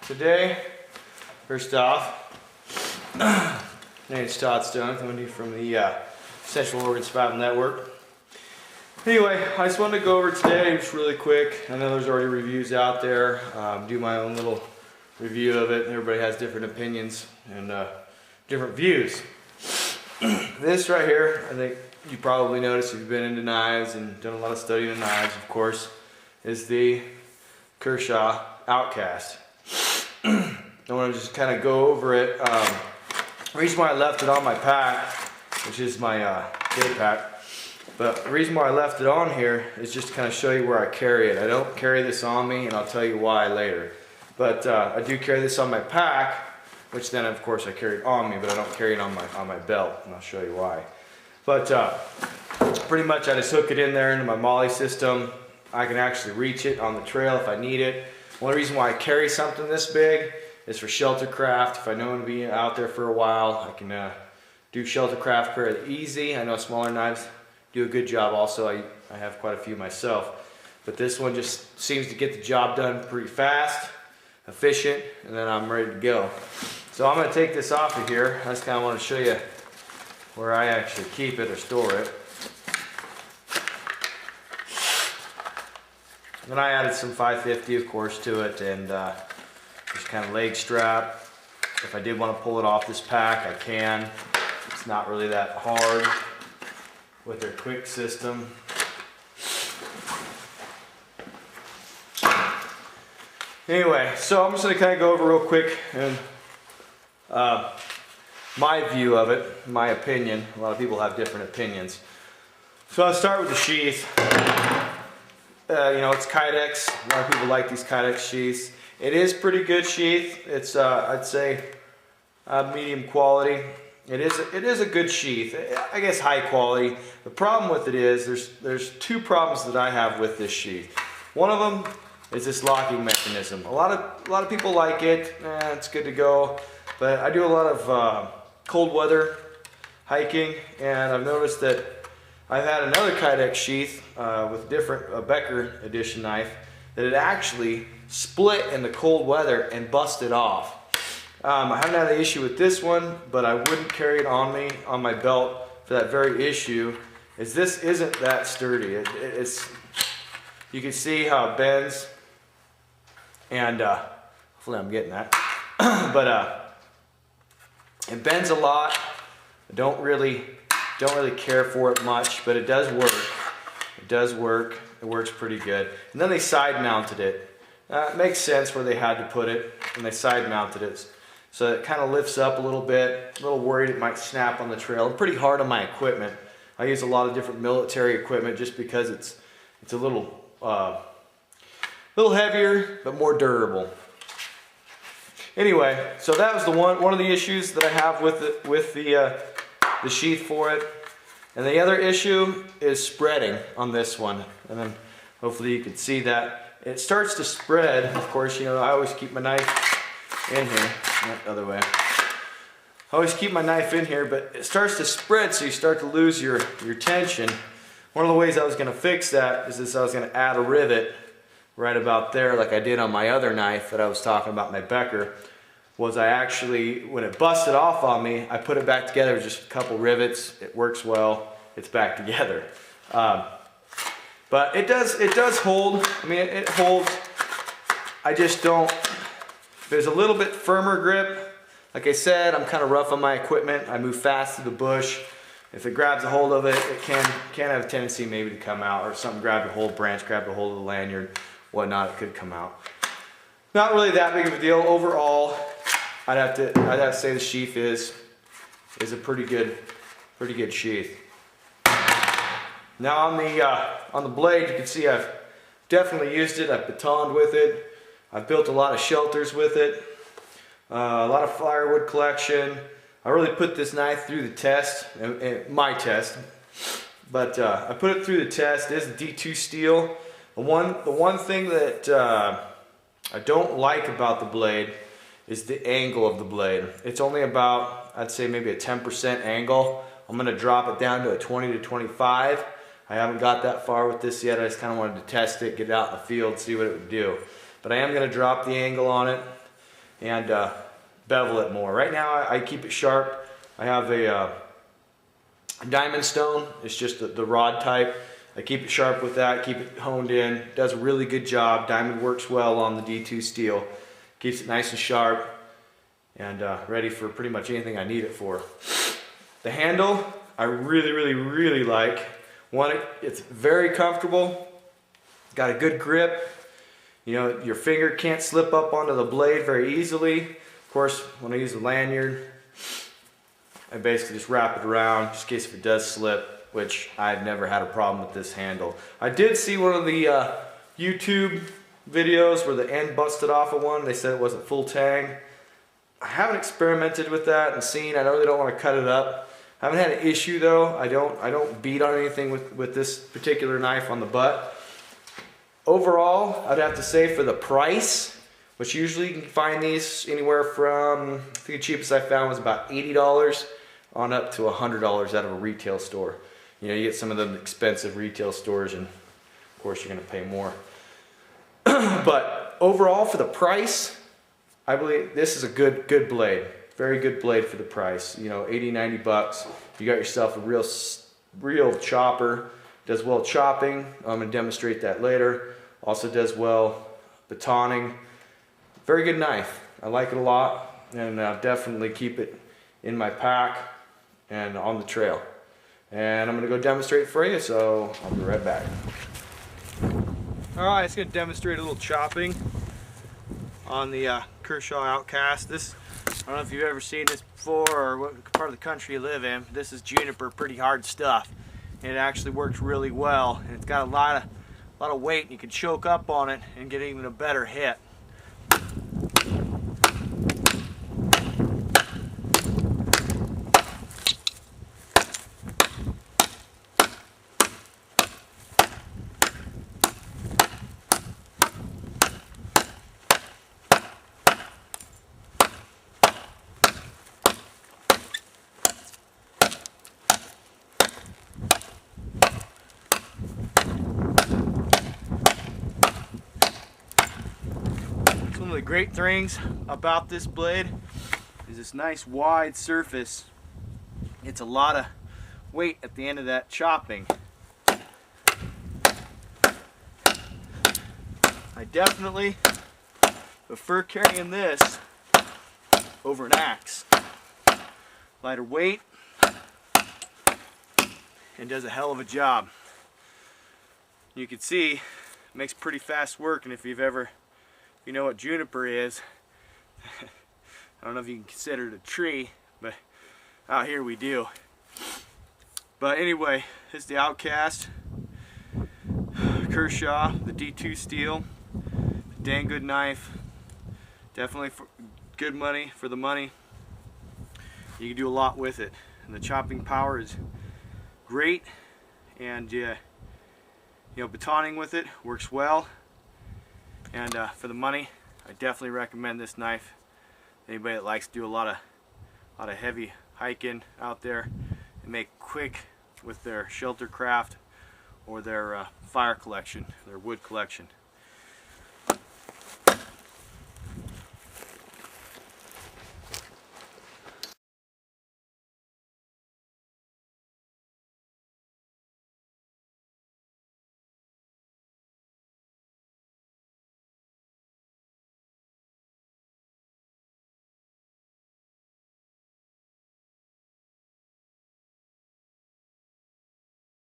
Today, first off, my name's Todd Stone, coming to you from the Central Oregon Survival Network. Anyway, I just wanted to go over today just really quick. I know there's already reviews out there. Do my own little review of it. Everybody has different opinions and different views. This right here, I think you probably noticed if you've been into knives and done a lot of studying in knives, of course, is the Kershaw Outcast. I want to just kind of go over it. The reason why I left it on my pack, which is my day pack, but the reason why I left it on here is just to kind of show you where I carry it. I don't carry this on me, and I'll tell you why later. But I do carry this on my pack, which then of course I carry it on me, but I don't carry it on my belt, and I'll show you why. But pretty much I just hook it in there into my MOLLE system. I can actually reach it on the trail if I need it. One reason why I carry something this big is for shelter craft. If I know I'm going to be out there for a while, I can do shelter craft fairly easy. I know smaller knives do a good job also. I have quite a few myself. But this one just seems to get the job done pretty fast, efficient, and then I'm ready to go. So I'm going to take this off of here. I just kind of want to show you where I actually keep it or store it. Then I added some 550 of course to it, and just kind of leg strap. If I did want to pull it off this pack, I can. It's not really that hard with their quick system. Anyway, so I'm just going to kind of go over real quick and my view of it, my opinion. A lot of people have different opinions. So I'll start with the sheath. You know, it's Kydex. A lot of people like these Kydex sheaths. It is pretty good sheath. It's I'd say medium quality. It is a good sheath. I guess high quality. The problem with it is there's two problems that I have with this sheath. One of them is this locking mechanism. A lot of people like it. It's good to go. But I do a lot of cold weather hiking, and I've noticed that I've had another Kydex sheath with different Becker edition knife that it actually split in the cold weather and busted off. I haven't had an issue with this one, but I wouldn't carry it on me on my belt for that very issue. Is this isn't that sturdy. It's you can see how it bends, and hopefully I'm getting that. But it bends a lot. I don't really care for it much, but it does work. It does work. It works pretty good. And then they side mounted it. It makes sense where they had to put it, and they side mounted it. So it kind of lifts up a little bit. A little worried it might snap on the trail. It's pretty hard on my equipment. I use a lot of different military equipment just because it's a little heavier but more durable. Anyway, so that was one of the issues that I have with the sheath for it. And the other issue is spreading on this one. And then hopefully you can see that. It starts to spread. Of course, you know, I always keep my knife in here. Not the other way. I always keep my knife in here, but it starts to spread, so you start to lose your tension. One of the ways I was going to fix that is I was going to add a rivet right about there like I did on my other knife that I was talking about, my Becker. Was I actually, when it busted off on me, I put it back together with just a couple rivets. It works well. It's back together. But it does hold. I mean, it holds. I just don't. There's a little bit firmer grip. Like I said, I'm kind of rough on my equipment. I move fast through the bush. If it grabs a hold of it, it can have a tendency maybe to come out, or if something grabbed a hold, branch grabbed a hold of the lanyard, whatnot, it could come out. Not really that big of a deal overall. I'd have to say the sheath is a pretty good sheath. Now on the blade, you can see I've definitely used it. I've batoned with it. I've built a lot of shelters with it. A lot of firewood collection. I really put this knife through the test, my test. But I put it through the test. It is a D2 steel. The one thing that I don't like about the blade is the angle of the blade. It's only about, I'd say maybe a 10% angle. I'm going to drop it down to a 20 to 25. I haven't got that far with this yet. I just kind of wanted to test it, get it out in the field, see what it would do. But I am going to drop the angle on it. and bevel it more. Right now I keep it sharp. I have a diamond stone. It's just the rod type. I keep it sharp with that, keep it honed in. Does a really good job. Diamond works well on the D2 steel. Keeps it nice and sharp and ready for pretty much anything I need it for. The handle I really like. One, it's very comfortable. Got a good grip. You know, your finger can't slip up onto the blade very easily. Of course, when I use the lanyard, I basically just wrap it around just in case if it does slip, which I've never had a problem with this handle. I did see one of the YouTube videos where the end busted off of one. They said it wasn't full tang. I haven't experimented with that and seen. I really don't want to cut it up. I haven't had an issue though. I don't beat on anything with this particular knife on the butt. Overall, I'd have to say for the price, which usually you can find these anywhere from, I think the cheapest I found was about $80 on up to $100 out of a retail store. You know, you get some of the expensive retail stores and of course you're going to pay more. But overall for the price, I believe this is a good blade. Very good blade for the price. You know, 80, 90 bucks. You got yourself a real chopper. Does well chopping. I'm going to demonstrate that later. Also does well batoning. Very good knife. I like it a lot, and I'll definitely keep it in my pack and on the trail. And I'm going to go demonstrate for you, so I'll be right back. Alright, it's going to demonstrate a little chopping on the Kershaw Outcast. I don't know if you've ever seen this before or what part of the country you live in. This is juniper, pretty hard stuff. And it actually works really well. And it's got a lot of weight, and you can choke up on it and get even a better hit. One of the great things about this blade is this nice wide surface. It's a lot of weight at the end of that chopping. I definitely prefer carrying this over an axe. Lighter weight and does a hell of a job. You can see it makes pretty fast work, and if you know what juniper is, I don't know if you can consider it a tree, but out here we do. But anyway, this is the Outcast Kershaw, the D2 steel. Dang good knife. Definitely good money for the money. You can do a lot with it, and the chopping power is great. And you know, batoning with it works well. And for the money, I definitely recommend this knife. Anybody that likes to do a lot of heavy hiking out there and make quick with their shelter craft or their fire collection, their wood collection.